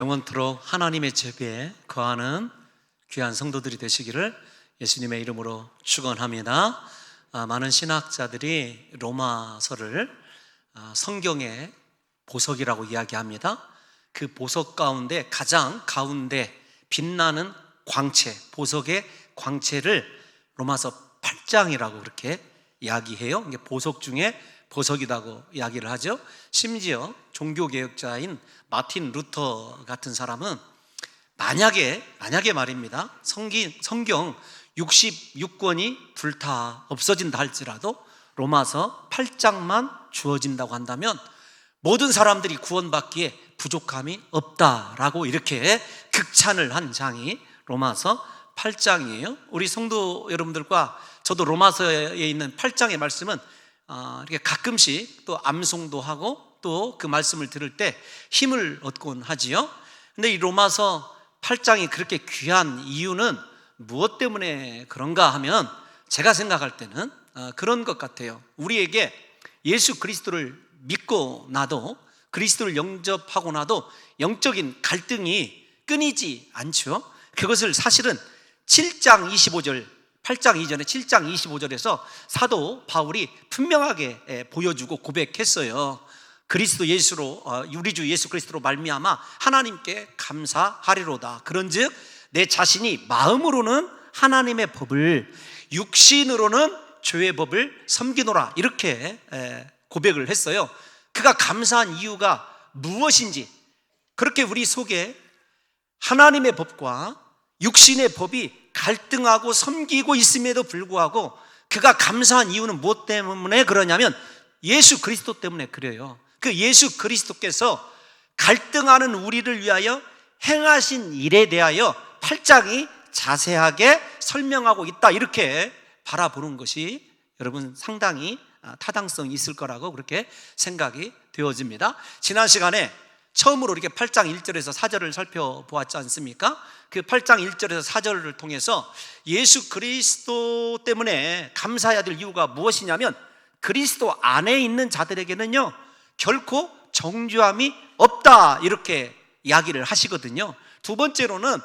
영원토록 하나님의 제배에 거하는 귀한 성도들이 되시기를 예수님의 이름으로 축원합니다. 많은 신학자들이 로마서를 성경의 보석이라고 이야기합니다. 그 보석 가운데 가장 가운데 빛나는 광채, 보석의 광채를 로마서 8장이라고 그렇게 이야기해요. 이게 보석 중에 보석이라고 이야기를 하죠. 심지어 종교개혁자인 마틴 루터 같은 사람은 만약에 말입니다, 성경 66권이 불타 없어진다 할지라도 로마서 8장만 주어진다고 한다면 모든 사람들이 구원받기에 부족함이 없다라고 이렇게 극찬을 한 장이 로마서 8장이에요. 우리 성도 여러분들과 저도 로마서에 있는 8장의 말씀은 이렇게 가끔씩 또 암송도 하고 또 그 말씀을 들을 때 힘을 얻곤 하지요. 근데 이 로마서 8장이 그렇게 귀한 이유는 무엇 때문에 그런가 하면 제가 생각할 때는 그런 것 같아요. 우리에게 예수 그리스도를 믿고 나도, 그리스도를 영접하고 나도 영적인 갈등이 끊이지 않죠. 그것을 사실은 7장 25절, 8장 이전에 7장 25절에서 사도 바울이 분명하게 보여주고 고백했어요. 그리스도 예수로, 우리 주 예수 그리스도로 말미암아 하나님께 감사하리로다. 그런즉 내 자신이 마음으로는 하나님의 법을, 육신으로는 죄의 법을 섬기노라, 이렇게 고백을 했어요. 그가 감사한 이유가 무엇인지, 그렇게 우리 속에 하나님의 법과 육신의 법이 갈등하고 섬기고 있음에도 불구하고 그가 감사한 이유는 무엇 때문에 그러냐면 예수 그리스도 때문에 그래요. 그 예수 그리스도께서 갈등하는 우리를 위하여 행하신 일에 대하여 8장이 자세하게 설명하고 있다, 이렇게 바라보는 것이 여러분 상당히 타당성이 있을 거라고 그렇게 생각이 되어집니다. 지난 시간에 처음으로 이렇게 8장 1절에서 4절을 살펴보았지 않습니까? 그 8장 1절에서 4절을 통해서 예수 그리스도 때문에 감사해야 될 이유가 무엇이냐면 그리스도 안에 있는 자들에게는요 결코 정죄함이 없다, 이렇게 이야기를 하시거든요. 두 번째로는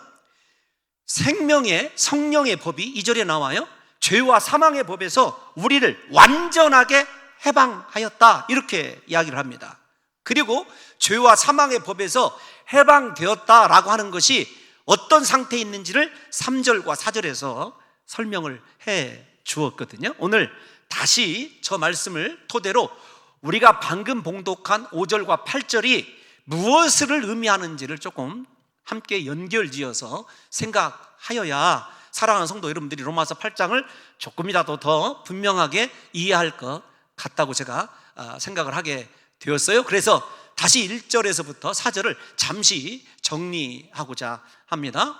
생명의 성령의 법이 2절에 나와요. 죄와 사망의 법에서 우리를 완전하게 해방하였다, 이렇게 이야기를 합니다. 그리고 죄와 사망의 법에서 해방되었다라고 하는 것이 어떤 상태에 있는지를 3절과 4절에서 설명을 해 주었거든요. 오늘 다시 저 말씀을 토대로 우리가 방금 봉독한 5절과 8절이 무엇을 의미하는지를 조금 함께 연결지어서 생각하여야 사랑하는 성도 여러분들이 로마서 8장을 조금이라도 더 분명하게 이해할 것 같다고 제가 생각을 하게 되었어요. 그래서 다시 1절에서부터 4절을 잠시 정리하고자 합니다.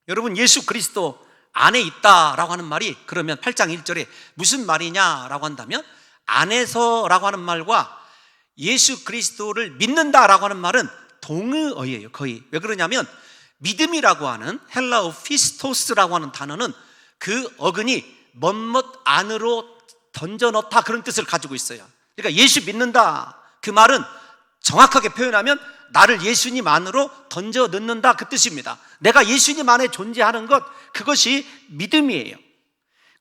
여러분, 예수 그리스도 안에 있다라고 하는 말이 그러면 8장 1절에 무슨 말이냐라고 한다면, 안에서라고 하는 말과 예수 그리스도를 믿는다라고 하는 말은 동의어예요. 거의. 왜 그러냐면 믿음이라고 하는 헬라어 피스토스라고 하는 단어는 그 어근이 멋멋 안으로 던져넣다, 그런 뜻을 가지고 있어요. 그러니까 예수 믿는다, 그 말은 정확하게 표현하면 나를 예수님 안으로 던져 넣는다, 그 뜻입니다. 내가 예수님 안에 존재하는 것, 그것이 믿음이에요.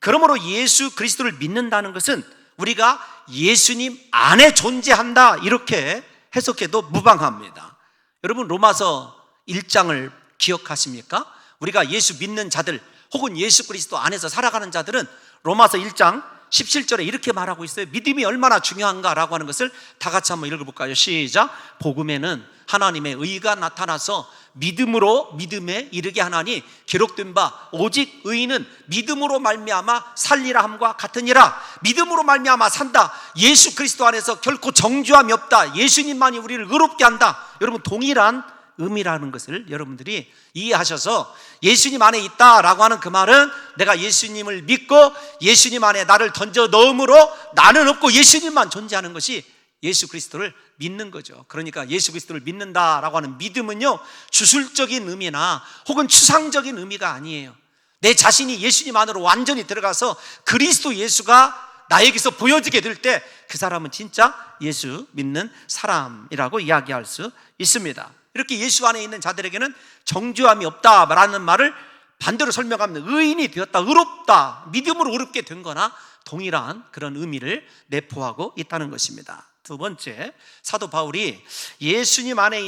그러므로 예수 그리스도를 믿는다는 것은 우리가 예수님 안에 존재한다, 이렇게 해석해도 무방합니다. 여러분, 로마서 1장을 기억하십니까? 우리가 예수 믿는 자들 혹은 예수 그리스도 안에서 살아가는 자들은 로마서 1장 17절에 이렇게 말하고 있어요. 믿음이 얼마나 중요한가라고 하는 것을 다 같이 한번 읽어볼까요? 시작. 복음에는 하나님의 의가 나타나서 믿음으로 믿음에 이르게 하나니 기록된 바 오직 의인은 믿음으로 말미암아 살리라 함과 같으니라. 믿음으로 말미암아 산다. 예수 그리스도 안에서 결코 정죄함이 없다. 예수님만이 우리를 의롭게 한다. 여러분, 동일한 의미라는 것을 여러분들이 이해하셔서 예수님 안에 있다라고 하는 그 말은 내가 예수님을 믿고 예수님 안에 나를 던져 넣음으로 나는 없고 예수님만 존재하는 것이 예수 그리스도를 믿는 거죠. 그러니까 예수 그리스도를 믿는다라고 하는 믿음은요 주술적인 의미나 혹은 추상적인 의미가 아니에요. 내 자신이 예수님 안으로 완전히 들어가서 그리스도 예수가 나에게서 보여지게 될 때 그 사람은 진짜 예수 믿는 사람이라고 이야기할 수 있습니다. 이렇게 예수 안에 있는 자들에게는 정죄함이 없다라는 말을 반대로 설명하면 의인이 되었다, 의롭다, 믿음으로 의롭게 된 거나 동일한 그런 의미를 내포하고 있다는 것입니다. 두 번째, 사도 바울이 예수님 안에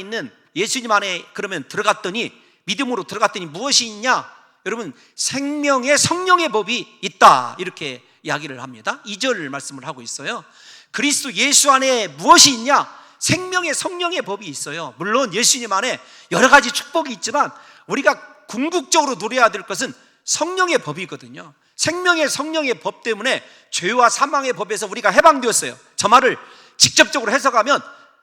그러면 들어갔더니, 믿음으로 들어갔더니 무엇이 있냐? 여러분, 생명의 성령의 법이 있다, 이렇게 이야기를 합니다. 2절 말씀을 하고 있어요. 그리스도 예수 안에 무엇이 있냐? 생명의 성령의 법이 있어요. 물론 예수님 안에 여러 가지 축복이 있지만 우리가 궁극적으로 누려야 될 것은 성령의 법이거든요. 생명의 성령의 법 때문에 죄와 사망의 법에서 우리가 해방되었어요. 저 말을 직접적으로 해석하면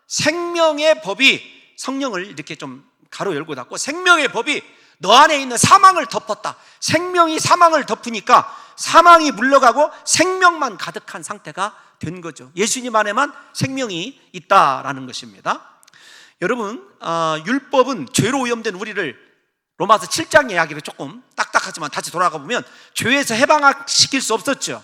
생명의 법이, 성령을 이렇게 좀 가로 열고 닫고, 생명의 법이 너 안에 있는 사망을 덮었다. 생명이 사망을 덮으니까 사망이 물러가고 생명만 가득한 상태가 된 거죠. 예수님 안에만 생명이 있다라는 것입니다. 여러분, 율법은 죄로 오염된 우리를, 로마서 7장 이야기를 조금 딱딱하지만 다시 돌아가 보면 죄에서 해방시킬 수 없었죠.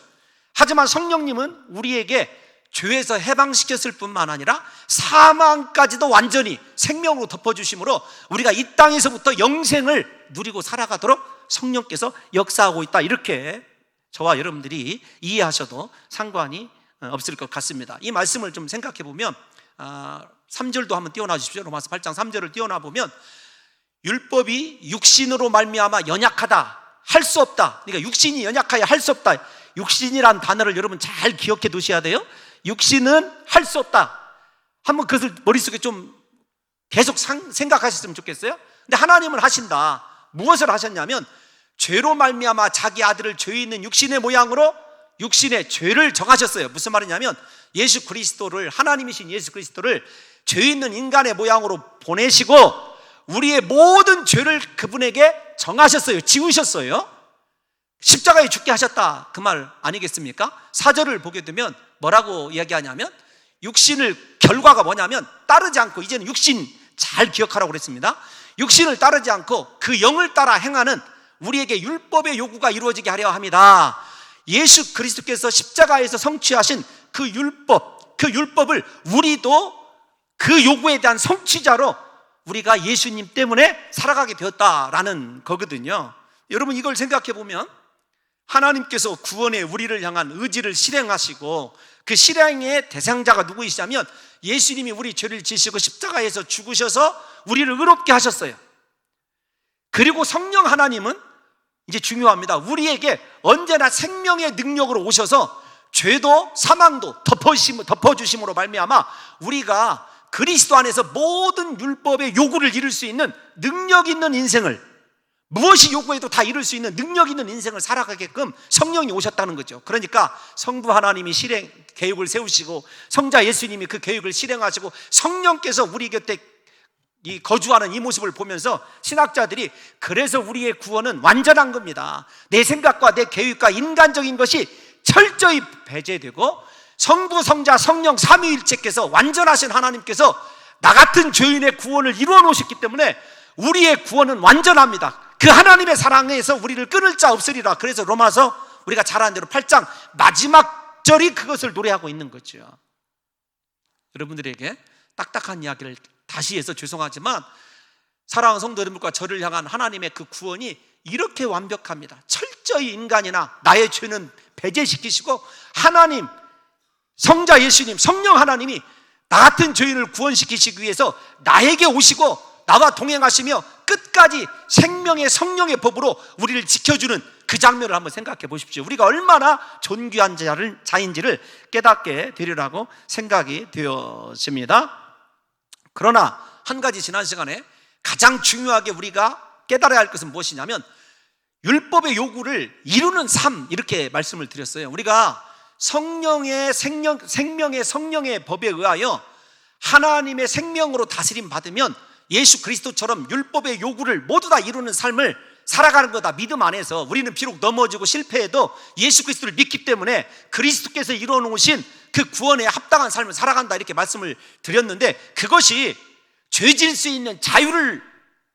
하지만 성령님은 우리에게 죄에서 해방시켰을 뿐만 아니라 사망까지도 완전히 생명으로 덮어주심으로 우리가 이 땅에서부터 영생을 누리고 살아가도록 성령께서 역사하고 있다, 이렇게 저와 여러분들이 이해하셔도 상관이 없을 것 같습니다. 이 말씀을 좀 생각해 보면 3절도 한번 띄워놔 주십시오. 로마서 8장 3절을 띄워놔 보면 율법이 육신으로 말미암아 연약하다, 할 수 없다. 그러니까 육신이 연약하여 할 수 없다. 육신이란 단어를 여러분 잘 기억해 두셔야 돼요. 육신은 할 수 없다. 한번 그것을 머릿속에 좀 계속 생각하셨으면 좋겠어요. 근데 하나님은 하신다. 무엇을 하셨냐면 죄로 말미암아 자기 아들을 죄 있는 육신의 모양으로 육신의 죄를 정하셨어요. 무슨 말이냐면 예수 그리스도를, 하나님이신 예수 그리스도를 죄 있는 인간의 모양으로 보내시고 우리의 모든 죄를 그분에게 정하셨어요. 지우셨어요. 십자가에 죽게 하셨다, 그 말 아니겠습니까? 4절을 보게 되면 뭐라고 이야기하냐면, 육신을, 결과가 뭐냐면 따르지 않고, 이제는 육신 잘 기억하라고 그랬습니다. 육신을 따르지 않고 그 영을 따라 행하는 우리에게 율법의 요구가 이루어지게 하려 합니다. 예수 그리스도께서 십자가에서 성취하신 그 율법을 우리도 그 요구에 대한 성취자로 우리가 예수님 때문에 살아가게 되었다라는 거거든요. 여러분, 이걸 생각해 보면 하나님께서 구원의 우리를 향한 의지를 실행하시고, 그 실행의 대상자가 누구이시냐면 예수님이 우리 죄를 지시고 십자가에서 죽으셔서 우리를 의롭게 하셨어요. 그리고 성령 하나님은, 이제 중요합니다, 우리에게 언제나 생명의 능력으로 오셔서 죄도 사망도 덮어주심으로 말미암아 우리가 그리스도 안에서 모든 율법의 요구를 이룰 수 있는 능력 있는 인생을, 무엇이 요구해도 다 이룰 수 있는 능력 있는 인생을 살아가게끔 성령이 오셨다는 거죠. 그러니까 성부 하나님이 계획을 세우시고 성자 예수님이 그 계획을 실행하시고 성령께서 우리 곁에 거주하는 이 모습을 보면서 신학자들이, 그래서 우리의 구원은 완전한 겁니다. 내 생각과 내 계획과 인간적인 것이 철저히 배제되고 성부, 성자, 성령 삼위일체께서, 완전하신 하나님께서 나 같은 죄인의 구원을 이루어 놓으셨기 때문에 우리의 구원은 완전합니다. 그 하나님의 사랑에서 우리를 끊을 자 없으리라. 그래서 로마서 우리가 잘 아는 대로 8장 마지막 절이 그것을 노래하고 있는 거죠. 여러분들에게 딱딱한 이야기를 다시 해서 죄송하지만 사랑하는 성도 여러분과 저를 향한 하나님의 그 구원이 이렇게 완벽합니다. 철저히 인간이나 나의 죄는 배제시키시고 하나님, 성자 예수님, 성령 하나님이 나 같은 죄인을 구원시키시기 위해서 나에게 오시고 나와 동행하시며 끝까지 생명의 성령의 법으로 우리를 지켜주는 그 장면을 한번 생각해 보십시오. 우리가 얼마나 존귀한 자인지를 깨닫게 되리라고 생각이 되었습니다. 그러나 한 가지 지난 시간에 가장 중요하게 우리가 깨달아야 할 것은 무엇이냐면 율법의 요구를 이루는 삶, 이렇게 말씀을 드렸어요. 우리가 성령의 생명의 성령의 법에 의하여 하나님의 생명으로 다스림 받으면 예수 그리스도처럼 율법의 요구를 모두 다 이루는 삶을 살아가는 거다. 믿음 안에서 우리는 비록 넘어지고 실패해도 예수 그리스도를 믿기 때문에 그리스도께서 이루어 놓으신 그 구원에 합당한 삶을 살아간다, 이렇게 말씀을 드렸는데, 그것이 죄질 수 있는 자유를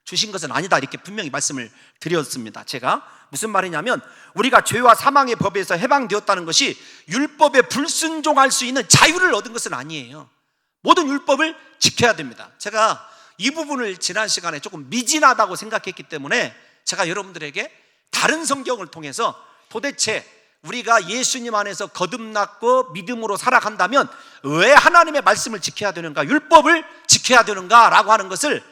주신 것은 아니다, 이렇게 분명히 말씀을 드렸습니다. 제가 무슨 말이냐면 우리가 죄와 사망의 법에서 해방되었다는 것이 율법에 불순종할 수 있는 자유를 얻은 것은 아니에요. 모든 율법을 지켜야 됩니다. 제가 이 부분을 지난 시간에 조금 미진하다고 생각했기 때문에 제가 여러분들에게 다른 성경을 통해서 도대체 우리가 예수님 안에서 거듭났고 믿음으로 살아간다면 왜 하나님의 말씀을 지켜야 되는가, 율법을 지켜야 되는가 라고 하는 것을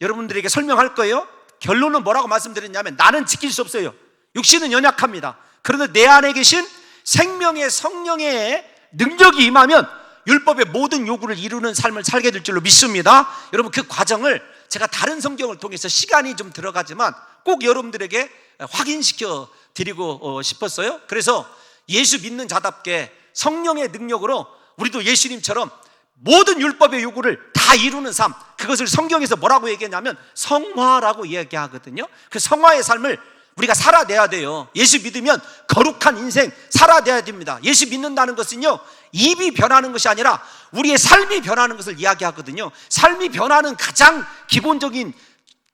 여러분들에게 설명할 거예요. 결론은 뭐라고 말씀드렸냐면, 나는 지킬 수 없어요. 육신은 연약합니다. 그런데 내 안에 계신 생명의 성령의 능력이 임하면 율법의 모든 요구를 이루는 삶을 살게 될 줄로 믿습니다. 여러분, 그 과정을 제가 다른 성경을 통해서 시간이 좀 들어가지만 꼭 여러분들에게 확인시켜 드리고 싶었어요. 그래서 예수 믿는 자답게 성령의 능력으로 우리도 예수님처럼 모든 율법의 요구를 다 이루는 삶, 그것을 성경에서 뭐라고 얘기하냐면 성화라고 얘기하거든요. 그 성화의 삶을 우리가 살아내야 돼요. 예수 믿으면 거룩한 인생 살아내야 됩니다. 예수 믿는다는 것은요, 입이 변하는 것이 아니라 우리의 삶이 변하는 것을 이야기하거든요. 삶이 변하는 가장 기본적인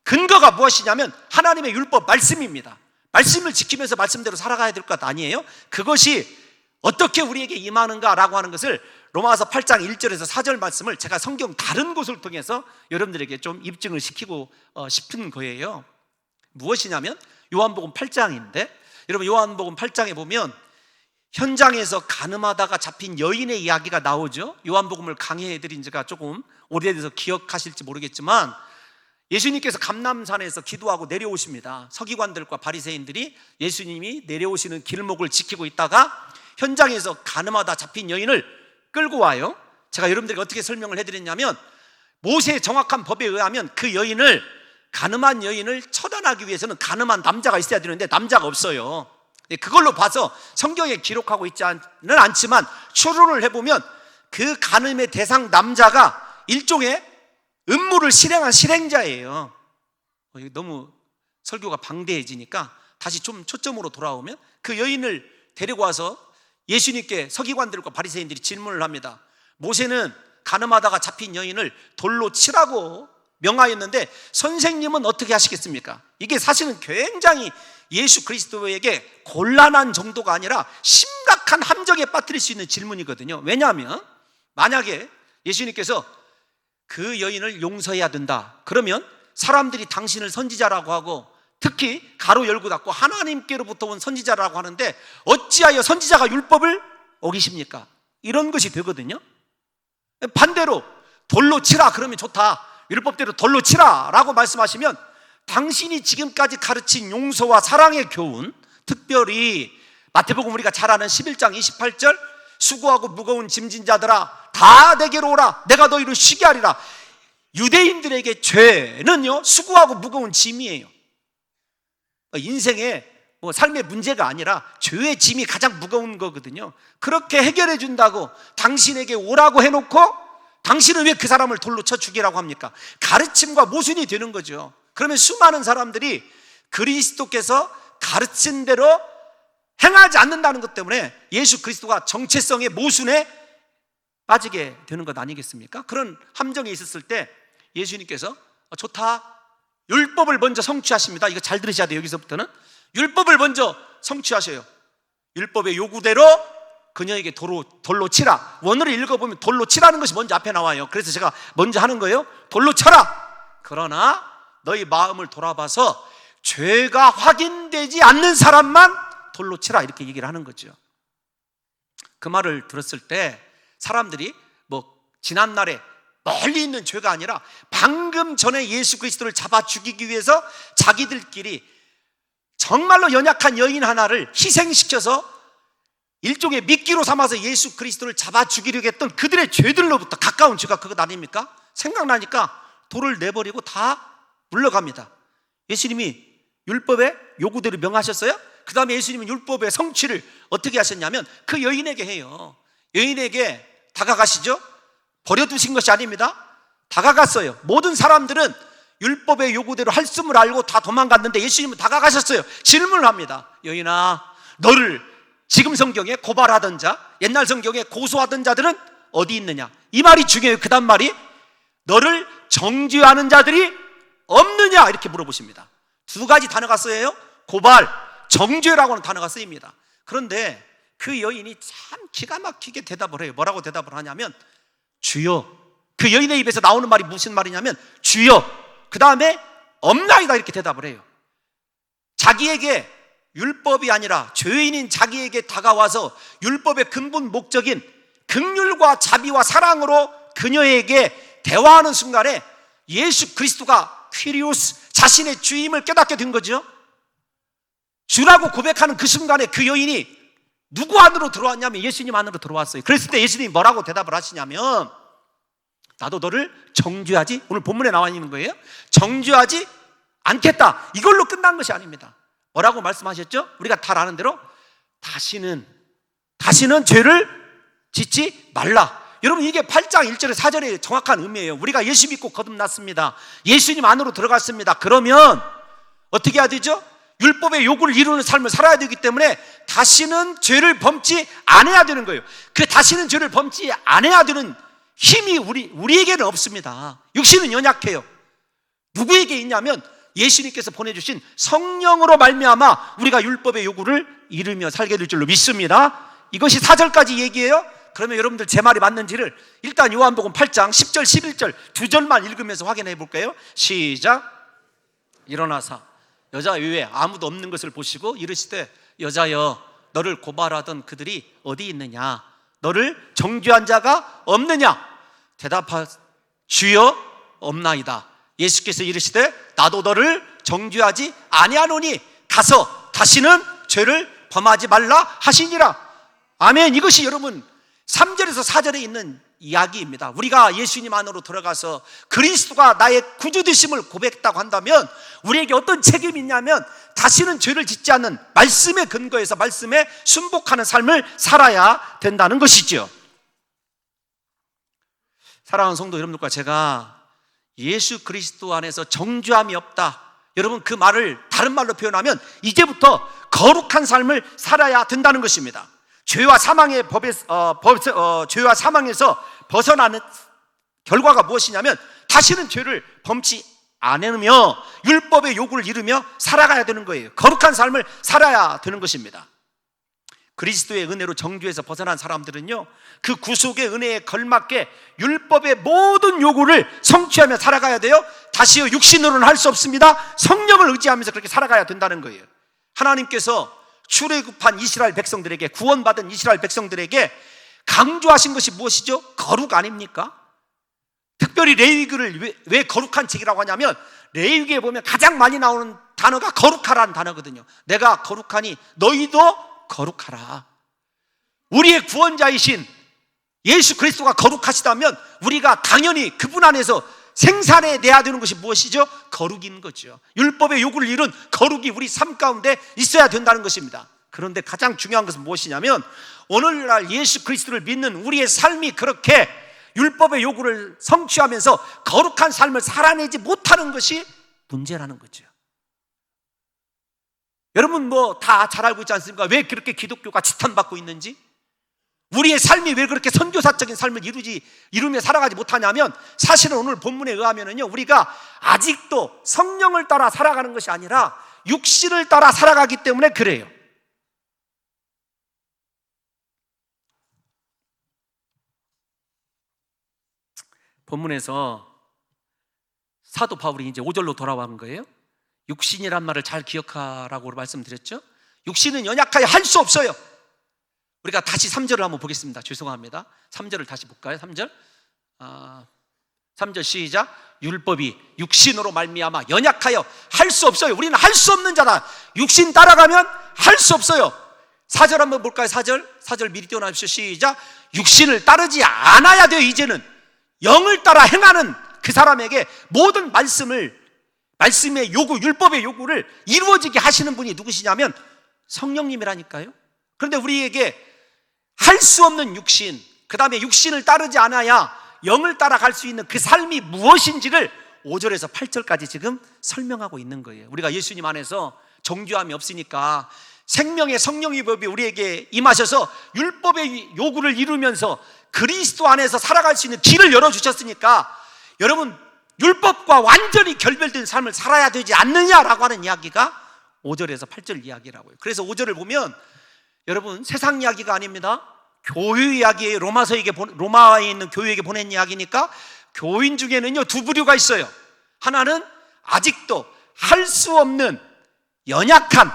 근거가 무엇이냐면 하나님의 율법 말씀입니다. 말씀을 지키면서 말씀대로 살아가야 될 것 아니에요? 그것이 어떻게 우리에게 임하는가라고 하는 것을 로마서 8장 1절에서 4절 말씀을 제가 성경 다른 곳을 통해서 여러분들에게 좀 입증을 시키고 싶은 거예요. 무엇이냐면 요한복음 8장인데, 여러분 요한복음 8장에 보면 현장에서 가늠하다가 잡힌 여인의 이야기가 나오죠. 요한복음을 강해해드린 지가 조금 오래돼서 기억하실지 모르겠지만 예수님께서 감람산에서 기도하고 내려오십니다. 서기관들과 바리새인들이 예수님이 내려오시는 길목을 지키고 있다가 현장에서 가늠하다 잡힌 여인을 끌고 와요. 제가 여러분들에게 어떻게 설명을 해드렸냐면, 모세의 정확한 법에 의하면 그 여인을, 가늠한 여인을 처단하기 위해서는 가늠한 남자가 있어야 되는데 남자가 없어요. 그걸로 봐서 성경에 기록하고 있지는 않지만 추론을 해보면 그 가늠의 대상 남자가 일종의 음모를 실행한 실행자예요. 너무 설교가 방대해지니까 다시 좀 초점으로 돌아오면, 그 여인을 데리고 와서 예수님께 서기관들과 바리새인들이 질문을 합니다. 모세는 가늠하다가 잡힌 여인을 돌로 치라고 명하였는데 선생님은 어떻게 하시겠습니까? 이게 사실은 굉장히 예수 그리스도에게 곤란한 정도가 아니라 심각한 함정에 빠뜨릴 수 있는 질문이거든요. 왜냐하면 만약에 예수님께서 그 여인을 용서해야 된다, 그러면 사람들이 당신을 선지자라고 하고 특히 가로 열고 닫고 하나님께로부터 온 선지자라고 하는데 어찌하여 선지자가 율법을 어기십니까? 이런 것이 되거든요. 반대로 돌로 치라 그러면 좋다, 율법대로 돌로 치라 라고 말씀하시면 당신이 지금까지 가르친 용서와 사랑의 교훈, 특별히 마태복음 우리가 잘 아는 11장 28절 수고하고 무거운 짐진 자들아 다 내게로 오라 내가 너희를 쉬게 하리라. 유대인들에게 죄는요 수고하고 무거운 짐이에요. 인생의 삶의 문제가 아니라 죄의 짐이 가장 무거운 거거든요. 그렇게 해결해 준다고 당신에게 오라고 해놓고 당신은 왜 그 사람을 돌로 쳐 죽이라고 합니까? 가르침과 모순이 되는 거죠. 그러면 수많은 사람들이 그리스도께서 가르친 대로 행하지 않는다는 것 때문에 예수 그리스도가 정체성의 모순에 빠지게 되는 것 아니겠습니까? 그런 함정에 있었을 때 예수님께서 좋다, 율법을 먼저 성취하십니다. 이거 잘 들으셔야 돼요. 여기서부터는 율법을 먼저 성취하셔요. 율법의 요구대로 그녀에게 돌로 치라. 원어를 읽어보면 돌로 치라는 것이 먼저 앞에 나와요. 그래서 제가 먼저 하는 거예요. 돌로 쳐라. 그러나 너희 마음을 돌아봐서 죄가 확인되지 않는 사람만 돌로 치라, 이렇게 얘기를 하는 거죠. 그 말을 들었을 때 사람들이 지난날에 멀리 있는 죄가 아니라 방금 전에 예수 그리스도를 잡아 죽이기 위해서 자기들끼리 정말로 연약한 여인 하나를 희생시켜서 일종의 미끼로 삼아서 예수 그리스도를 잡아 죽이려고 했던 그들의 죄들로부터 가까운 죄가 그것 아닙니까? 생각나니까 돌을 내버리고 다 물러갑니다. 예수님이 율법의 요구대로 명하셨어요? 그 다음에 예수님은 율법의 성취를 어떻게 하셨냐면 그 여인에게 해요. 여인에게 다가가시죠? 버려두신 것이 아닙니다. 다가갔어요. 모든 사람들은 율법의 요구대로 할 셈을 알고 다 도망갔는데 예수님은 다가가셨어요. 질문을 합니다. 여인아, 너를 지금 성경에 고발하던 자, 옛날 성경에 고소하던 자들은 어디 있느냐? 이 말이 중요해요. 그 다음 말이 너를 정죄하는 자들이 없느냐? 이렇게 물어보십니다. 두 가지 단어가 쓰여요. 고발, 정죄라고 하는 단어가 쓰입니다. 그런데 그 여인이 참 기가 막히게 대답을 해요. 뭐라고 대답을 하냐면 주여 그 여인의 입에서 나오는 말이 무슨 말이냐면 주여, 그 다음에 없나이다 이렇게 대답을 해요. 자기에게 율법이 아니라 죄인인 자기에게 다가와서 율법의 근본 목적인 긍휼과 자비와 사랑으로 그녀에게 대화하는 순간에 예수 그리스도가 퀴리오스, 자신의 주임을 깨닫게 된 거죠. 주라고 고백하는 그 순간에 그 여인이 누구 안으로 들어왔냐면 예수님 안으로 들어왔어요. 그랬을 때 예수님이 뭐라고 대답을 하시냐면 나도 너를 정죄하지, 오늘 본문에 나와 있는 거예요, 정죄하지 않겠다, 이걸로 끝난 것이 아닙니다. 뭐라고 말씀하셨죠? 우리가 다 아는 대로 다시는 죄를 짓지 말라. 여러분, 이게 8장 1절에 4절의 정확한 의미예요. 우리가 예수 믿고 거듭났습니다. 예수님 안으로 들어갔습니다. 그러면 어떻게 해야 되죠? 율법의 요구를 이루는 삶을 살아야 되기 때문에 다시는 죄를 범치 않아야 되는 거예요. 그 다시는 죄를 범치 않아야 되는 힘이 우리에게는 없습니다. 육신은 연약해요. 누구에게 있냐면 예수님께서 보내주신 성령으로 말미암아 우리가 율법의 요구를 이루며 살게 될 줄로 믿습니다. 이것이 4절까지 얘기해요. 그러면 여러분들 제 말이 맞는지를 일단 요한복음 8장 10절 11절 두 절만 읽으면서 확인해 볼까요? 시작. 일어나사 여자 외에 아무도 없는 것을 보시고 이르시되 여자여, 너를 고발하던 그들이 어디 있느냐? 너를 정죄한 자가 없느냐? 대답하 주여 없나이다. 예수께서 이르시되 나도 너를 정죄하지 아니하노니 가서 다시는 죄를 범하지 말라 하시니라. 아멘. 이것이 여러분 3절에서 4절에 있는 이야기입니다. 우리가 예수님 안으로 들어가서 그리스도가 나의 구주 되심을 고백했다고 한다면 우리에게 어떤 책임이 있냐면 다시는 죄를 짓지 않는 말씀에 근거해서 말씀에 순복하는 삶을 살아야 된다는 것이죠. 사랑하는 성도 여러분들과 제가 예수 그리스도 안에서 정죄함이 없다, 여러분 그 말을 다른 말로 표현하면 이제부터 거룩한 삶을 살아야 된다는 것입니다. 죄와 사망의 죄와 사망에서 벗어나는 결과가 무엇이냐면 다시는 죄를 범치 않으며 율법의 요구를 이루며 살아가야 되는 거예요. 거룩한 삶을 살아야 되는 것입니다. 그리스도의 은혜로 정죄에서 벗어난 사람들은요, 그 구속의 은혜에 걸맞게 율법의 모든 요구를 성취하며 살아가야 돼요. 다시요, 육신으로는 할 수 없습니다. 성령을 의지하면서 그렇게 살아가야 된다는 거예요. 하나님께서 출애굽한 이스라엘 백성들에게, 구원받은 이스라엘 백성들에게 강조하신 것이 무엇이죠? 거룩 아닙니까? 특별히 레위기를 왜 거룩한 책이라고 하냐면 레위기에 보면 가장 많이 나오는 단어가 거룩하라는 단어거든요. 내가 거룩하니 너희도 거룩하라. 우리의 구원자이신 예수 그리스도가 거룩하시다면 우리가 당연히 그분 안에서 생산해내야 되는 것이 무엇이죠? 거룩인 거죠. 율법의 요구를 이룬 거룩이 우리 삶 가운데 있어야 된다는 것입니다. 그런데 가장 중요한 것은 무엇이냐면 오늘날 예수 그리스도를 믿는 우리의 삶이 그렇게 율법의 요구를 성취하면서 거룩한 삶을 살아내지 못하는 것이 문제라는 거죠. 여러분 다 잘 알고 있지 않습니까? 왜 그렇게 기독교가 지탄받고 있는지, 우리의 삶이 왜 그렇게 선교사적인 삶을 이루며 살아가지 못하냐면 사실은 오늘 본문에 의하면은요, 우리가 아직도 성령을 따라 살아가는 것이 아니라 육신을 따라 살아가기 때문에 그래요. 본문에서 사도 바울이 이제 5절로 돌아온 거예요. 육신이란 말을 잘 기억하라고 말씀드렸죠. 육신은 연약하여 할 수 없어요. 우리가 다시 3절을 한번 보겠습니다. 죄송합니다. 3절을 다시 볼까요? 3절 3절 시작. 율법이 육신으로 말미암아 연약하여 할 수 없어요. 우리는 할 수 없는 자다. 육신 따라가면 할 수 없어요. 4절 한번 볼까요? 4절 미리 띄워놔주십시오. 시작. 육신을 따르지 않아야 돼요. 이제는 영을 따라 행하는 그 사람에게 모든 말씀의 요구, 율법의 요구를 이루어지게 하시는 분이 누구시냐면 성령님이라니까요. 그런데 우리에게 할 수 없는 육신, 그 다음에 육신을 따르지 않아야 영을 따라갈 수 있는 그 삶이 무엇인지를 5절에서 8절까지 지금 설명하고 있는 거예요. 우리가 예수님 안에서 정죄함이 없으니까 생명의 성령의 법이 우리에게 임하셔서 율법의 요구를 이루면서 그리스도 안에서 살아갈 수 있는 길을 열어주셨으니까 여러분 율법과 완전히 결별된 삶을 살아야 되지 않느냐라고 하는 이야기가 5절에서 8절 이야기라고요. 그래서 5절을 보면 여러분 세상 이야기가 아닙니다. 교회 이야기예요. 로마에 있는 교회에게 보낸 이야기니까 교인 중에는요, 두 부류가 있어요. 하나는 아직도 할 수 없는 연약한,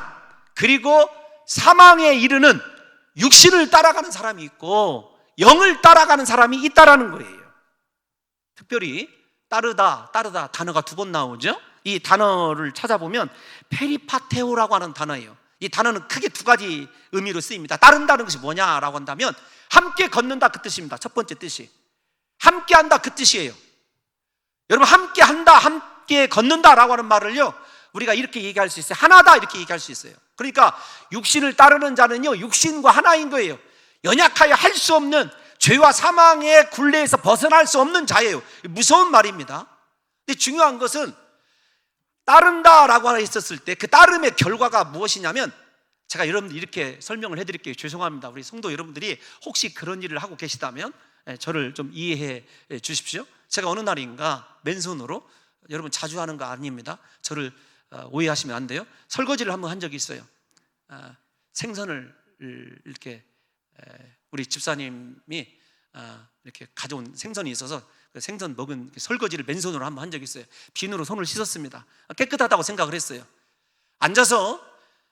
그리고 사망에 이르는 육신을 따라가는 사람이 있고 영을 따라가는 사람이 있다라는 거예요. 특별히 따르다 단어가 두 번 나오죠. 이 단어를 찾아보면 페리파테오라고 하는 단어예요. 이 단어는 크게 두 가지 의미로 쓰입니다. 따른다는 것이 뭐냐라고 한다면 함께 걷는다, 그 뜻입니다. 첫 번째 뜻이 함께 한다, 그 뜻이에요. 여러분, 함께 한다, 함께 걷는다라고 하는 말을요, 우리가 이렇게 얘기할 수 있어요. 하나다, 이렇게 얘기할 수 있어요. 그러니까 육신을 따르는 자는요, 육신과 하나인 거예요. 연약하여 할 수 없는, 죄와 사망의 굴레에서 벗어날 수 없는 자예요. 무서운 말입니다. 근데 중요한 것은 따른다라고 했었을 때 그 따름의 결과가 무엇이냐면, 제가 여러분들 이렇게 설명을 해드릴게요. 죄송합니다. 우리 성도 여러분들이 혹시 그런 일을 하고 계시다면 저를 좀 이해해 주십시오. 제가 어느 날인가 맨손으로, 여러분 자주 하는 거 아닙니다. 저를 오해하시면 안 돼요. 설거지를 한번 한 적이 있어요. 생선을 이렇게 우리 집사님이 이렇게 가져온 생선이 있어서 그 생선 먹은 설거지를 맨손으로 한번 한 적이 있어요. 비누로 손을 씻었습니다. 깨끗하다고 생각을 했어요. 앉아서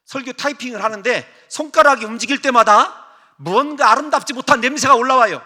설교 타이핑을 하는데 손가락이 움직일 때마다 무언가 아름답지 못한 냄새가 올라와요.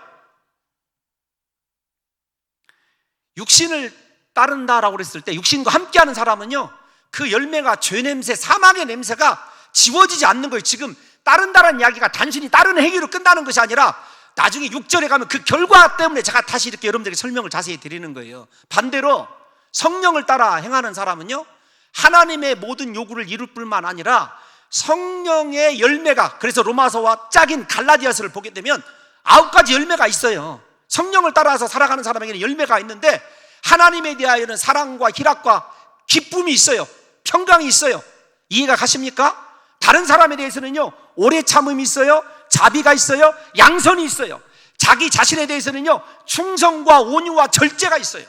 육신을 따른다라고 그랬을 때, 육신과 함께하는 사람은요, 그 열매가 죄 냄새, 사망의 냄새가 지워지지 않는 거예요. 지금 따른다라는 이야기가 단순히 따르는 행위로 끝나는 것이 아니라 나중에 6절에 가면 그 결과 때문에 제가 다시 이렇게 여러분들에게 설명을 자세히 드리는 거예요. 반대로 성령을 따라 행하는 사람은요, 하나님의 모든 요구를 이룰 뿐만 아니라 성령의 열매가, 그래서 로마서와 짝인 갈라디아서를 보게 되면 9가지 열매가 있어요. 성령을 따라서 살아가는 사람에게는 열매가 있는데, 하나님에 대하여는 사랑과 희락과 기쁨이 있어요. 평강이 있어요. 이해가 가십니까? 다른 사람에 대해서는요, 오래 참음이 있어요. 자비가 있어요. 양선이 있어요. 자기 자신에 대해서는요, 충성과 온유와 절제가 있어요.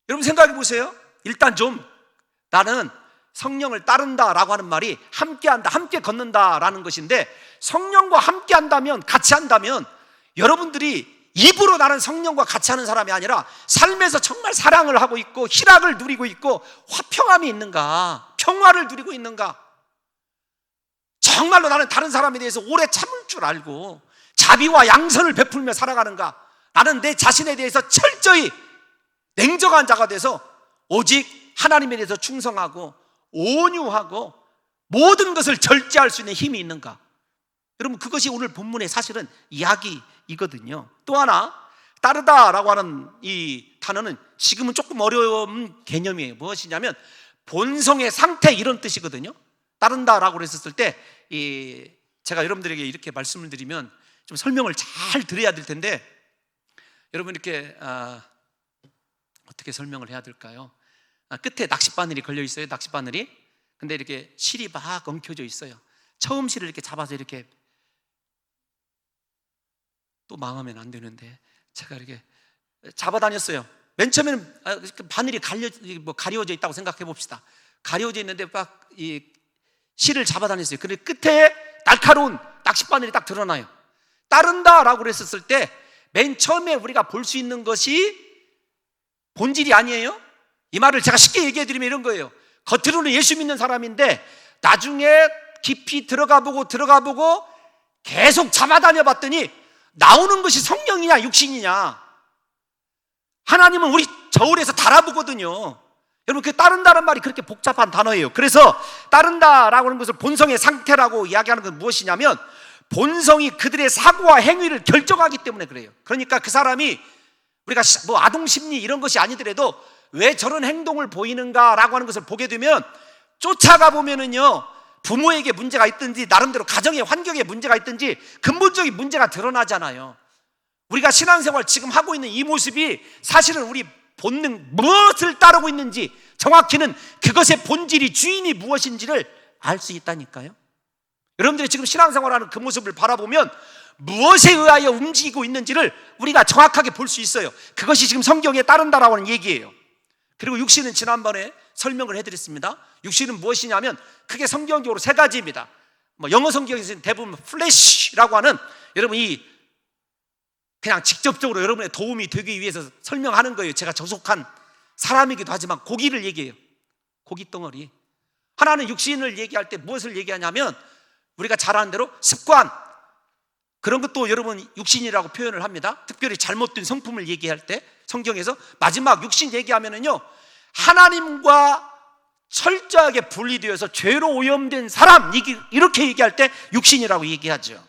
여러분 생각해 보세요. 일단 좀 나는 성령을 따른다라고 하는 말이 함께한다, 함께 걷는다라는 것인데, 성령과 함께한다면, 같이 한다면, 여러분들이 입으로 나는 성령과 같이 하는 사람이 아니라 삶에서 정말 사랑을 하고 있고 희락을 누리고 있고 화평함이 있는가, 평화를 누리고 있는가, 정말로 나는 다른 사람에 대해서 오래 참을 줄 알고 자비와 양선을 베풀며 살아가는가, 나는 내 자신에 대해서 철저히 냉정한 자가 돼서 오직 하나님에 대해서 충성하고 온유하고 모든 것을 절제할 수 있는 힘이 있는가. 여러분, 그것이 오늘 본문의 사실은 이야기이거든요. 또 하나, 따르다라고 하는 이 단어는 지금은 조금 어려운 개념이에요. 무엇이냐면 본성의 상태, 이런 뜻이거든요. 따른다라고 했었을 때 제가 여러분들에게 이렇게 말씀을 드리면 좀 설명을 잘 드려야 될 텐데, 여러분 이렇게 어떻게 설명을 해야 될까요? 끝에 낚싯바늘이 걸려 있어요. 낚싯바늘이. 근데 이렇게 실이 막 엉켜져 있어요. 처음 실을 이렇게 잡아서 이렇게, 또 망하면 안 되는데 제가 이렇게 잡아다녔어요. 맨 처음에는 바늘이 가려져 있다고 생각해 봅시다. 가려져 있는데 막 이 실을 잡아다녔어요. 근데 끝에 날카로운 낚싯바늘이 딱 드러나요. 따른다라고 그랬었을 때 맨 처음에 우리가 볼 수 있는 것이 본질이 아니에요. 이 말을 제가 쉽게 얘기해 드리면 이런 거예요. 겉으로는 예수 믿는 사람인데 나중에 깊이 들어가 보고 계속 잡아다녀 봤더니 나오는 것이 성령이냐 육신이냐. 하나님은 우리 저울에서 달아보거든요. 여러분, 그 따른다는 말이 그렇게 복잡한 단어예요. 그래서 따른다라고 하는 것을 본성의 상태라고 이야기하는 건 무엇이냐면, 본성이 그들의 사고와 행위를 결정하기 때문에 그래요. 그러니까 그 사람이, 우리가 뭐 아동심리 이런 것이 아니더라도 왜 저런 행동을 보이는가라고 하는 것을 보게 되면, 쫓아가 보면은요, 부모에게 문제가 있든지 나름대로 가정의 환경에 문제가 있든지 근본적인 문제가 드러나잖아요. 우리가 신앙생활 지금 하고 있는 이 모습이 사실은 우리 본능, 무엇을 따르고 있는지, 정확히는 그것의 본질이, 주인이 무엇인지를 알 수 있다니까요. 여러분들이 지금 신앙생활하는 그 모습을 바라보면 무엇에 의하여 움직이고 있는지를 우리가 정확하게 볼 수 있어요. 그것이 지금 성경에 따른다라고 하는 얘기예요. 그리고 육신은 지난번에 설명을 해드렸습니다. 육신은 무엇이냐면 크게 성경적으로 세 가지입니다. 영어 성경에서는 대부분 flesh라고 하는, 여러분 이 그냥 직접적으로 여러분의 도움이 되기 위해서 설명하는 거예요. 제가 저속한 사람이기도 하지만 고기를 얘기해요. 고기 덩어리. 하나는 육신을 얘기할 때 무엇을 얘기하냐면 우리가 잘 아는 대로 습관, 그런 것도 여러분 육신이라고 표현을 합니다. 특별히 잘못된 성품을 얘기할 때 성경에서 마지막 육신 얘기하면은요, 하나님과 철저하게 분리되어서 죄로 오염된 사람, 이렇게 얘기할 때 육신이라고 얘기하죠.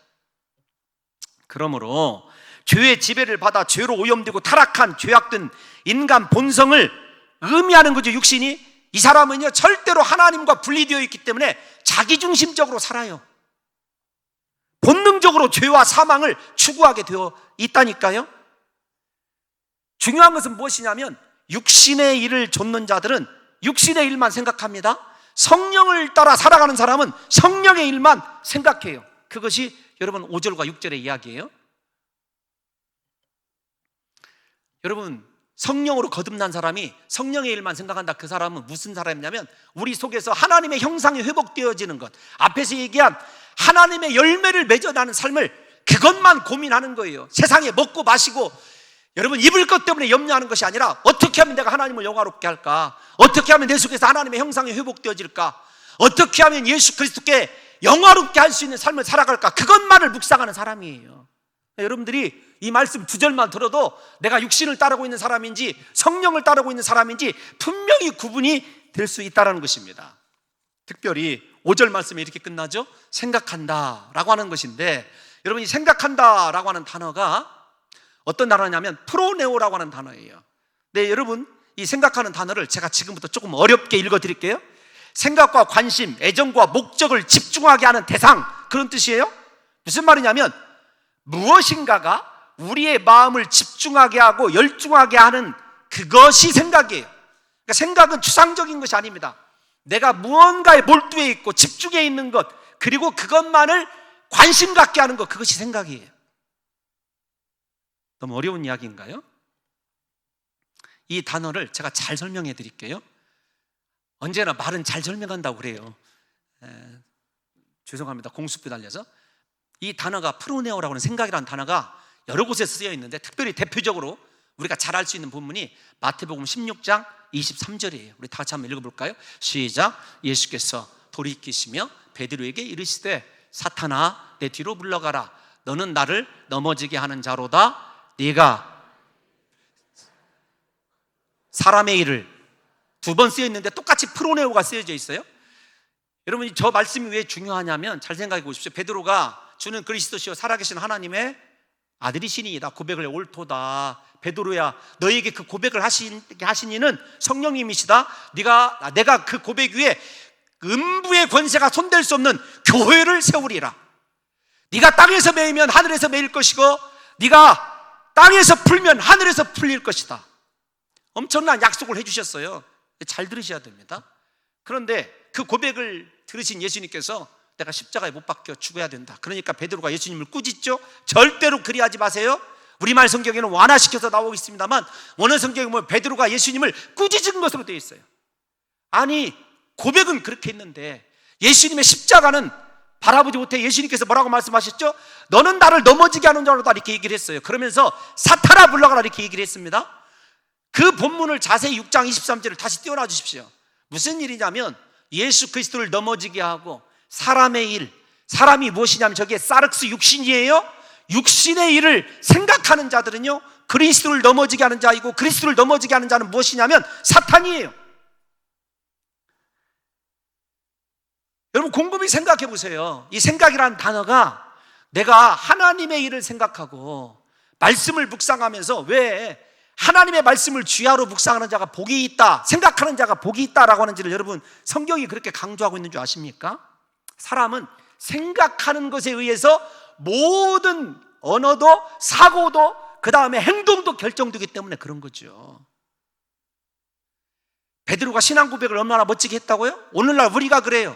그러므로 죄의 지배를 받아 죄로 오염되고 타락한 죄악된 인간 본성을 의미하는 거죠. 육신이. 이 사람은요 절대로 하나님과 분리되어 있기 때문에 자기중심적으로 살아요. 본능적으로 죄와 사망을 추구하게 되어 있다니까요. 중요한 것은 무엇이냐면 육신의 일을 좇는 자들은 육신의 일만 생각합니다. 성령을 따라 살아가는 사람은 성령의 일만 생각해요. 그것이 여러분 5절과 6절의 이야기예요. 여러분, 성령으로 거듭난 사람이 성령의 일만 생각한다. 그 사람은 무슨 사람이냐면 우리 속에서 하나님의 형상이 회복되어지는 것, 앞에서 얘기한 하나님의 열매를 맺어나는 삶을, 그것만 고민하는 거예요. 세상에 먹고 마시고 여러분 입을 것 때문에 염려하는 것이 아니라 어떻게 하면 내가 하나님을 영화롭게 할까? 어떻게 하면 내 속에서 하나님의 형상이 회복되어질까? 어떻게 하면 예수 그리스도께 영화롭게 할 수 있는 삶을 살아갈까? 그것만을 묵상하는 사람이에요. 여러분들이 이 말씀 2절만 들어도 내가 육신을 따르고 있는 사람인지 성령을 따르고 있는 사람인지 분명히 구분이 될 수 있다는 것입니다. 특별히 5절 말씀이 이렇게 끝나죠. 생각한다 라고 하는 것인데, 여러분이 생각한다 라고 하는 단어가 어떤 단어냐면 프로네오라고 하는 단어예요. 네, 여러분 이 생각하는 단어를 제가 지금부터 조금 어렵게 읽어드릴게요. 생각과 관심, 애정과 목적을 집중하게 하는 대상, 그런 뜻이에요. 무슨 말이냐면 무엇인가가 우리의 마음을 집중하게 하고 열중하게 하는 그것이 생각이에요. 그러니까 생각은 추상적인 것이 아닙니다. 내가 무언가에 몰두해 있고 집중해 있는 것, 그리고 그것만을 관심 갖게 하는 것, 그것이 생각이에요. 너무 어려운 이야기인가요? 이 단어를 제가 잘 설명해 드릴게요. 언제나 말은 잘 설명한다고 그래요. 죄송합니다. 공수표 달려서. 이 단어가 프로네오라고 하는 생각이라는 단어가 여러 곳에 쓰여 있는데, 특별히 대표적으로 우리가 잘 알 수 있는 본문이 마태복음 16장 23절이에요. 우리 다 같이 한번 읽어볼까요? 시작. 예수께서 돌이키시며 베드로에게 이르시되 사탄아 내 뒤로 물러가라. 너는 나를 넘어지게 하는 자로다. 네가 사람의 일을, 두 번 쓰여 있는데 똑같이 프로네오가 쓰여져 있어요. 여러분, 저 말씀이 왜 중요하냐면 잘 생각해 보십시오. 베드로가 주는 그리스도시요 살아계신 하나님의 아들이시니이다 고백을 옳도다. 베드로야, 너에게 그 고백을 하신 이는 성령님이시다. 내가 그 고백 위에 음부의 권세가 손댈 수 없는 교회를 세우리라. 네가 땅에서 매이면 하늘에서 매일 것이고 네가 땅에서 풀면 하늘에서 풀릴 것이다. 엄청난 약속을 해주셨어요. 잘 들으셔야 됩니다. 그런데 그 고백을 들으신 예수님께서 내가 십자가에 못 박혀 죽어야 된다. 그러니까 베드로가 예수님을 꾸짖죠. 절대로 그리하지 마세요. 우리말 성경에는 완화시켜서 나오고 있습니다만 원어 성경에 보면 베드로가 예수님을 꾸짖은 것으로 되어 있어요. 아니, 고백은 그렇게 했는데 예수님의 십자가는 바라보지 못해 예수님께서 뭐라고 말씀하셨죠? 너는 나를 넘어지게 하는 자로다, 이렇게 얘기를 했어요. 그러면서 사탄아 물러가라, 이렇게 얘기를 했습니다. 그 본문을 자세히 6장 23절을 다시 띄워놔 주십시오. 무슨 일이냐면 예수 그리스도를 넘어지게 하고 사람의 일, 사람이 무엇이냐면 저게 사르크스 육신이에요. 육신의 일을 생각하는 자들은요 그리스도를 넘어지게 하는 자이고, 그리스도를 넘어지게 하는 자는 무엇이냐면 사탄이에요. 여러분 곰곰이 생각해 보세요. 이 생각이라는 단어가 내가 하나님의 일을 생각하고 말씀을 묵상하면서, 왜 하나님의 말씀을 주야로 묵상하는 자가 복이 있다, 생각하는 자가 복이 있다라고 하는지를 여러분 성경이 그렇게 강조하고 있는 줄 아십니까? 사람은 생각하는 것에 의해서 모든 언어도 사고도 그 다음에 행동도 결정되기 때문에 그런 거죠. 베드로가 신앙 고백을 얼마나 멋지게 했다고요? 오늘날 우리가 그래요.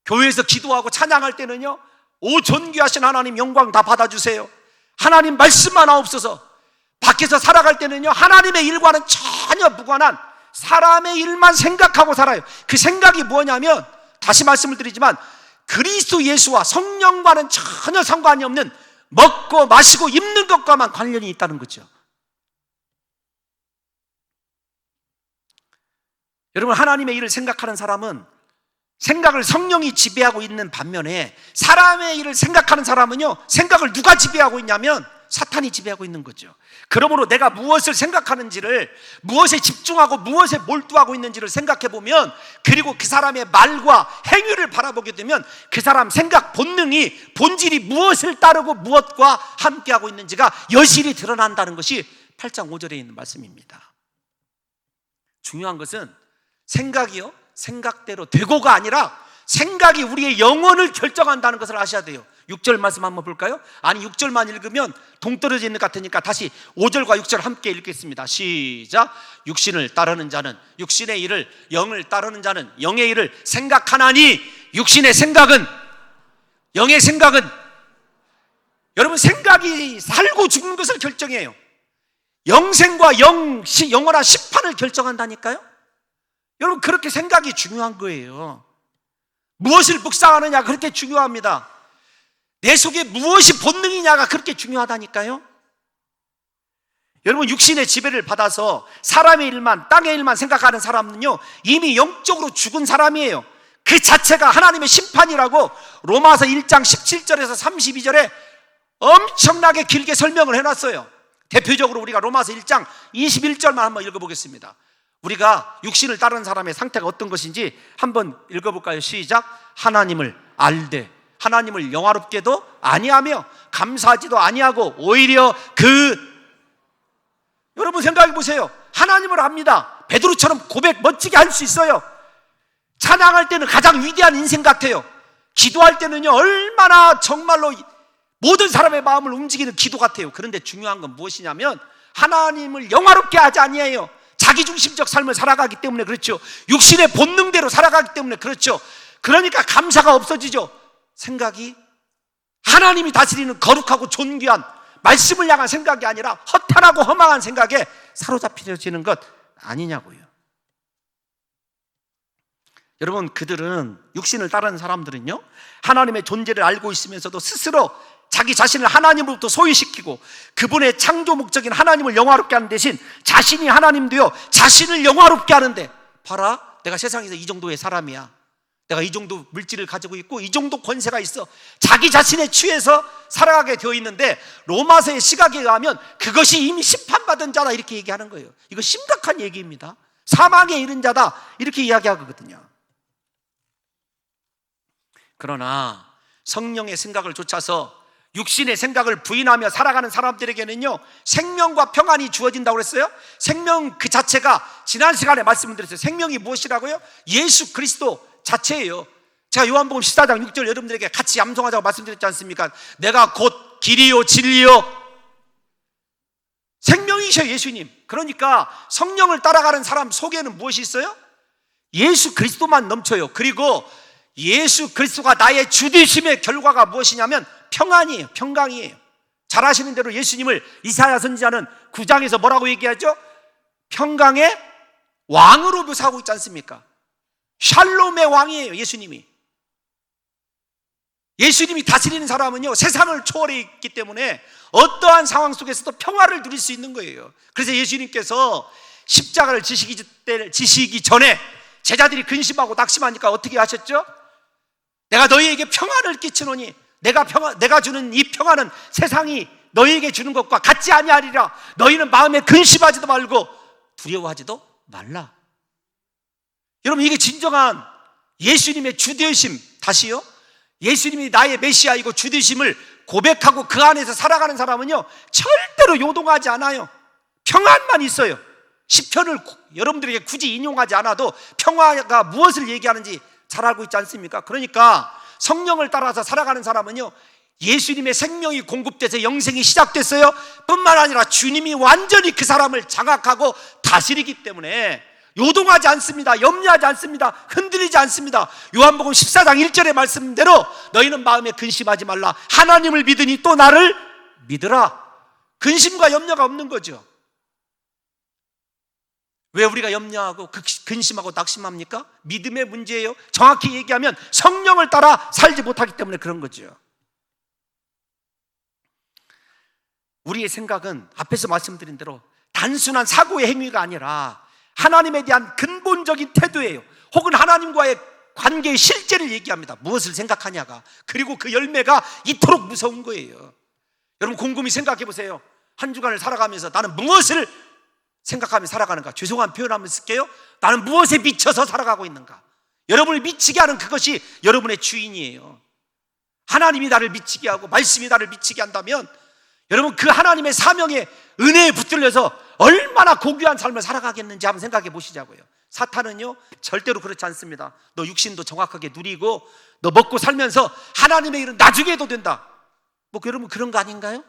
교회에서 기도하고 찬양할 때는요, 오 존귀하신 하나님 영광 다 받아주세요. 하나님 말씀만 없어서. 밖에서 살아갈 때는요 하나님의 일과는 전혀 무관한 사람의 일만 생각하고 살아요. 그 생각이 뭐냐면, 다시 말씀을 드리지만 그리스도 예수와 성령과는 전혀 상관이 없는 먹고 마시고 입는 것과만 관련이 있다는 거죠. 여러분, 하나님의 일을 생각하는 사람은 생각을 성령이 지배하고 있는 반면에, 사람의 일을 생각하는 사람은요, 생각을 누가 지배하고 있냐면 사탄이 지배하고 있는 거죠. 그러므로 내가 무엇을 생각하는지를, 무엇에 집중하고 무엇에 몰두하고 있는지를 생각해 보면, 그리고 그 사람의 말과 행위를 바라보게 되면 그 사람 생각 본능이, 본질이 무엇을 따르고 무엇과 함께하고 있는지가 여실히 드러난다는 것이 8장 5절에 있는 말씀입니다. 중요한 것은 생각이요, 생각대로 되고가 아니라 생각이 우리의 영혼을 결정한다는 것을 아셔야 돼요. 6절 말씀 한번 볼까요? 아니, 6절만 읽으면 동떨어져 있는 것 같으니까 다시 5절과 6절 함께 읽겠습니다. 시작. 육신을 따르는 자는 육신의 일을, 영을 따르는 자는 영의 일을 생각하나니, 육신의 생각은, 영의 생각은, 여러분, 생각이 살고 죽는 것을 결정해요. 영생과 영원한 심판을 결정한다니까요. 여러분, 그렇게 생각이 중요한 거예요. 무엇을 묵상하느냐, 그렇게 중요합니다. 내 속에 무엇이 본능이냐가 그렇게 중요하다니까요. 여러분, 육신의 지배를 받아서 사람의 일만, 땅의 일만 생각하는 사람은요, 이미 영적으로 죽은 사람이에요. 그 자체가 하나님의 심판이라고 로마서 1장 17절에서 32절에 엄청나게 길게 설명을 해놨어요. 대표적으로 우리가 로마서 1장 21절만 한번 읽어보겠습니다. 우리가 육신을 따르는 사람의 상태가 어떤 것인지 한번 읽어볼까요? 시작. 하나님을 알되 하나님을 영화롭게도 아니하며 감사하지도 아니하고 오히려 여러분 생각해 보세요. 하나님을 압니다. 베드로처럼 고백 멋지게 할 수 있어요. 찬양할 때는 가장 위대한 인생 같아요. 기도할 때는요, 얼마나 정말로 모든 사람의 마음을 움직이는 기도 같아요. 그런데 중요한 건 무엇이냐면 하나님을 영화롭게 하지 아니해요. 자기중심적 삶을 살아가기 때문에 그렇죠. 육신의 본능대로 살아가기 때문에 그렇죠. 그러니까 감사가 없어지죠. 생각이 하나님이 다스리는 거룩하고 존귀한 말씀을 향한 생각이 아니라 허탄하고 허망한 생각에 사로잡혀지는 것 아니냐고요. 여러분, 그들은, 육신을 따르는 사람들은요, 하나님의 존재를 알고 있으면서도 스스로 자기 자신을 하나님으로부터 소유시키고 그분의 창조 목적인 하나님을 영화롭게 하는 대신 자신이 하나님 되어 자신을 영화롭게 하는데, 봐라, 내가 세상에서 이 정도의 사람이야, 내가 이 정도 물질을 가지고 있고 이 정도 권세가 있어, 자기 자신에 취해서 살아가게 되어 있는데, 로마서의 시각에 의하면 그것이 이미 심판받은 자다, 이렇게 얘기하는 거예요. 이거 심각한 얘기입니다. 사망에 이른 자다, 이렇게 이야기하거든요. 그러나 성령의 생각을 좇아서 육신의 생각을 부인하며 살아가는 사람들에게는요, 생명과 평안이 주어진다고 그랬어요. 생명 그 자체가 지난 시간에 말씀드렸어요. 생명이 무엇이라고요? 예수 그리스도 자체예요. 제가 요한복음 14장 6절 여러분들에게 같이 암송하자고 말씀드렸지 않습니까? 내가 곧 길이요 진리요 생명이셔, 예수님. 그러니까 성령을 따라가는 사람 속에는 무엇이 있어요? 예수 그리스도만 넘쳐요. 그리고 예수 그리스도가 나의 주 되심의 결과가 무엇이냐면 평안이에요. 평강이에요. 잘 아시는 대로 예수님을 이사야 선지자는 9장에서 뭐라고 얘기하죠? 평강의 왕으로 묘사하고 있지 않습니까? 샬롬의 왕이에요, 예수님이. 예수님이 다스리는 사람은요, 세상을 초월해 있기 때문에 어떠한 상황 속에서도 평화를 누릴 수 있는 거예요. 그래서 예수님께서 십자가를 지시기 전에 제자들이 근심하고 낙심하니까 어떻게 하셨죠? 내가 너희에게 평안을 끼치노니 내가 주는 이 평안은 세상이 너희에게 주는 것과 같지 아니하리라. 너희는 마음에 근심하지도 말고 두려워하지도 말라. 여러분, 이게 진정한 예수님의 주되심, 다시요, 예수님이 나의 메시아이고 주되심을 고백하고 그 안에서 살아가는 사람은요, 절대로 요동하지 않아요. 평안만 있어요. 시편을 여러분들에게 굳이 인용하지 않아도 평화가 무엇을 얘기하는지 잘 알고 있지 않습니까? 그러니까 성령을 따라서 살아가는 사람은요, 예수님의 생명이 공급돼서 영생이 시작됐어요. 뿐만 아니라 주님이 완전히 그 사람을 장악하고 다스리기 때문에 요동하지 않습니다. 염려하지 않습니다. 흔들리지 않습니다. 요한복음 14장 1절의 말씀대로 너희는 마음에 근심하지 말라. 하나님을 믿으니 또 나를 믿으라. 근심과 염려가 없는 거죠. 왜 우리가 염려하고 근심하고 낙심합니까? 믿음의 문제예요. 정확히 얘기하면 성령을 따라 살지 못하기 때문에 그런 거죠. 우리의 생각은 앞에서 말씀드린 대로 단순한 사고의 행위가 아니라 하나님에 대한 근본적인 태도예요. 혹은 하나님과의 관계의 실제를 얘기합니다. 무엇을 생각하냐가. 그리고 그 열매가 이토록 무서운 거예요. 여러분 곰곰이 생각해 보세요. 한 주간을 살아가면서 나는 무엇을 생각하며 살아가는가? 죄송한 표현 한번 쓸게요. 나는 무엇에 미쳐서 살아가고 있는가? 여러분을 미치게 하는 그것이 여러분의 주인이에요. 하나님이 나를 미치게 하고 말씀이 나를 미치게 한다면 여러분 그 하나님의 사명에 은혜에 붙들려서 얼마나 고귀한 삶을 살아가겠는지 한번 생각해 보시자고요. 사탄은요 절대로 그렇지 않습니다. 너 육신도 정확하게 누리고 너 먹고 살면서 하나님의 일은 나중에 해도 된다. 뭐 여러분 그런 거 아닌가요?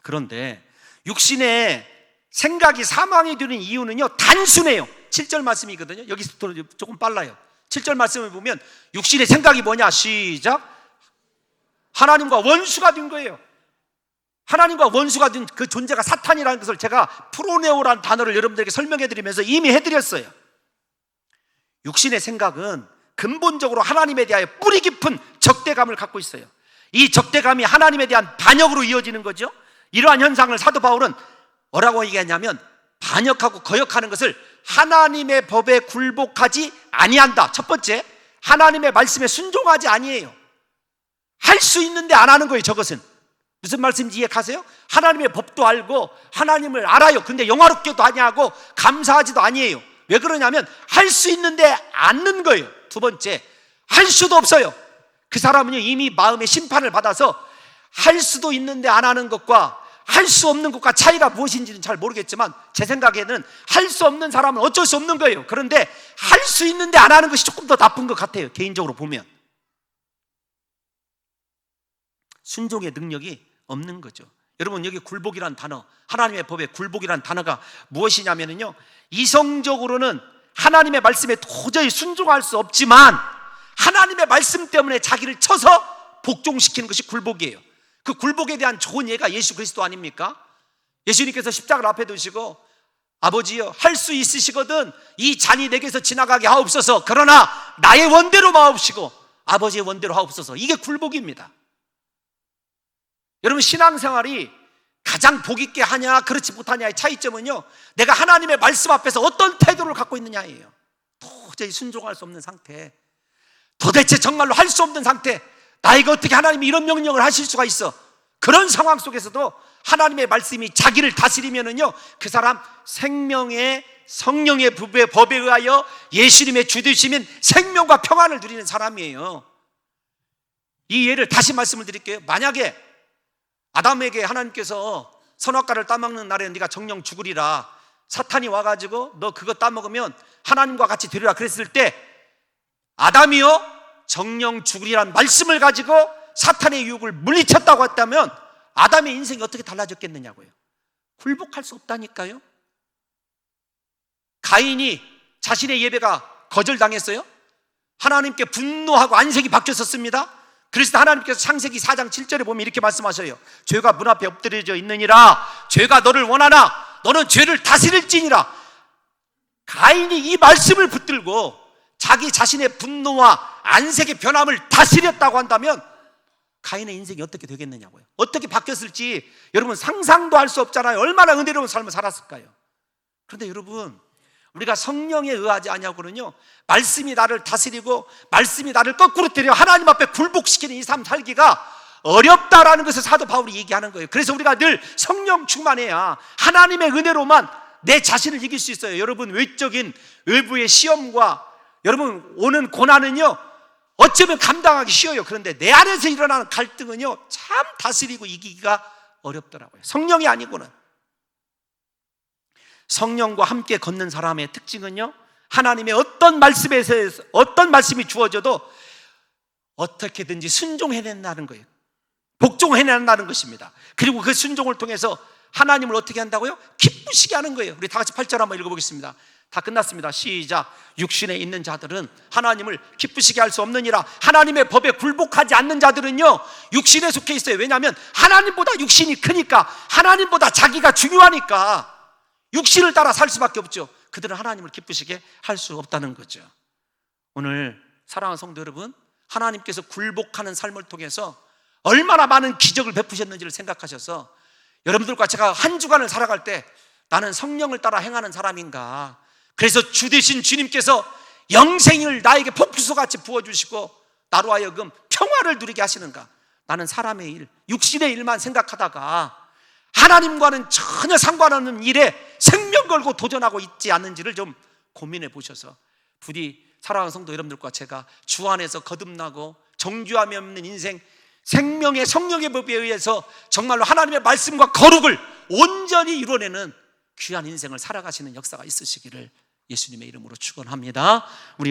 그런데 육신의 생각이 사망에 드는 이유는요 단순해요. 7절 말씀이거든요. 여기서부터 조금 빨라요. 7절 말씀을 보면 육신의 생각이 뭐냐? 시작. 하나님과 원수가 된 거예요. 하나님과 원수가 된 그 존재가 사탄이라는 것을 제가 프로네오라는 단어를 여러분들에게 설명해 드리면서 이미 해드렸어요. 육신의 생각은 근본적으로 하나님에 대하여 뿌리 깊은 적대감을 갖고 있어요. 이 적대감이 하나님에 대한 반역으로 이어지는 거죠. 이러한 현상을 사도 바울은 뭐라고 얘기하냐면 반역하고 거역하는 것을 하나님의 법에 굴복하지 아니한다. 첫 번째, 하나님의 말씀에 순종하지 아니에요. 할 수 있는데 안 하는 거예요. 저것은 무슨 말씀인지 이해하세요? 하나님의 법도 알고 하나님을 알아요. 근데 영화롭게도 아니하고 감사하지도 아니에요. 왜 그러냐면 할 수 있는데 않는 거예요. 두 번째, 할 수도 없어요. 그 사람은 이미 마음의 심판을 받아서 할 수도 있는데 안 하는 것과 할 수 없는 것과 차이가 무엇인지는 잘 모르겠지만 제 생각에는 할 수 없는 사람은 어쩔 수 없는 거예요. 그런데 할 수 있는데 안 하는 것이 조금 더 나쁜 것 같아요. 개인적으로 보면 순종의 능력이 없는 거죠. 여러분 여기 굴복이란 단어, 하나님의 법에 굴복이란 단어가 무엇이냐면요 이성적으로는 하나님의 말씀에 도저히 순종할 수 없지만 하나님의 말씀 때문에 자기를 쳐서 복종시키는 것이 굴복이에요. 그 굴복에 대한 좋은 예가 예수 그리스도 아닙니까? 예수님께서 십자가를 앞에 두시고 아버지여 할 수 있으시거든 이 잔이 내게서 지나가게 하옵소서 그러나 나의 원대로 마옵시고 아버지의 원대로 하옵소서. 이게 굴복입니다. 여러분 신앙생활이 가장 복 있게 하냐 그렇지 못하냐의 차이점은요 내가 하나님의 말씀 앞에서 어떤 태도를 갖고 있느냐예요. 도저히 순종할 수 없는 상태, 도대체 정말로 할 수 없는 상태, 나에게 어떻게 하나님이 이런 명령을 하실 수가 있어? 그런 상황 속에서도 하나님의 말씀이 자기를 다스리면은요 그 사람 생명의 성령의 법에 의하여 예수님의 주되심인 생명과 평안을 누리는 사람이에요. 이 예를 다시 말씀을 드릴게요. 만약에 아담에게 하나님께서 선악과를 따먹는 날에 네가 정령 죽으리라, 사탄이 와가지고 너 그거 따먹으면 하나님과 같이 되리라 그랬을 때 아담이요 정령 죽으리라는 말씀을 가지고 사탄의 유혹을 물리쳤다고 했다면 아담의 인생이 어떻게 달라졌겠느냐고요. 굴복할 수 없다니까요. 가인이 자신의 예배가 거절당했어요. 하나님께 분노하고 안색이 바뀌었었습니다. 그래서 하나님께서 창세기 4장 7절에 보면 이렇게 말씀하셔요. 죄가 문 앞에 엎드려져 있느니라. 죄가 너를 원하나 너는 죄를 다스릴지니라. 가인이 이 말씀을 붙들고 자기 자신의 분노와 안색의 변함을 다스렸다고 한다면 가인의 인생이 어떻게 되겠느냐고요. 어떻게 바뀌었을지 여러분 상상도 할 수 없잖아요. 얼마나 은혜로운 삶을 살았을까요? 그런데 여러분 우리가 성령에 의하지 아니하고는요 말씀이 나를 다스리고 말씀이 나를 거꾸로 때려 하나님 앞에 굴복시키는 이 삶 살기가 어렵다라는 것을 사도 바울이 얘기하는 거예요. 그래서 우리가 늘 성령 충만해야 하나님의 은혜로만 내 자신을 이길 수 있어요. 여러분 외부의 시험과 여러분 오는 고난은요 어쩌면 감당하기 쉬워요. 그런데 내 안에서 일어나는 갈등은요 참 다스리고 이기기가 어렵더라고요. 성령이 아니고는. 성령과 함께 걷는 사람의 특징은요 하나님의 어떤 말씀이 주어져도 어떻게든지 순종해낸다는 거예요. 복종해낸다는 것입니다. 그리고 그 순종을 통해서 하나님을 어떻게 한다고요? 기쁘시게 하는 거예요. 우리 다 같이 8절 한번 읽어보겠습니다. 다 끝났습니다. 시작. 육신에 있는 자들은 하나님을 기쁘시게 할 수 없느니라. 하나님의 법에 굴복하지 않는 자들은요 육신에 속해 있어요. 왜냐하면 하나님보다 육신이 크니까, 하나님보다 자기가 중요하니까 육신을 따라 살 수밖에 없죠. 그들은 하나님을 기쁘시게 할 수 없다는 거죠. 오늘 사랑하는 성도 여러분, 하나님께서 굴복하는 삶을 통해서 얼마나 많은 기적을 베푸셨는지를 생각하셔서 여러분들과 제가 한 주간을 살아갈 때 나는 성령을 따라 행하는 사람인가, 그래서 주 되신 주님께서 영생을 나에게 폭포수같이 부어주시고 나로 하여금 평화를 누리게 하시는가, 나는 사람의 일, 육신의 일만 생각하다가 하나님과는 전혀 상관없는 일에 생명 걸고 도전하고 있지 않는지를 좀 고민해 보셔서 부디 사랑하는 성도 여러분들과 제가 주 안에서 거듭나고 정죄함이 없는 인생, 생명의 성령의 법에 의해서 정말로 하나님의 말씀과 거룩을 온전히 이뤄내는 귀한 인생을 살아가시는 역사가 있으시기를 예수님의 이름으로 축원합니다. 우리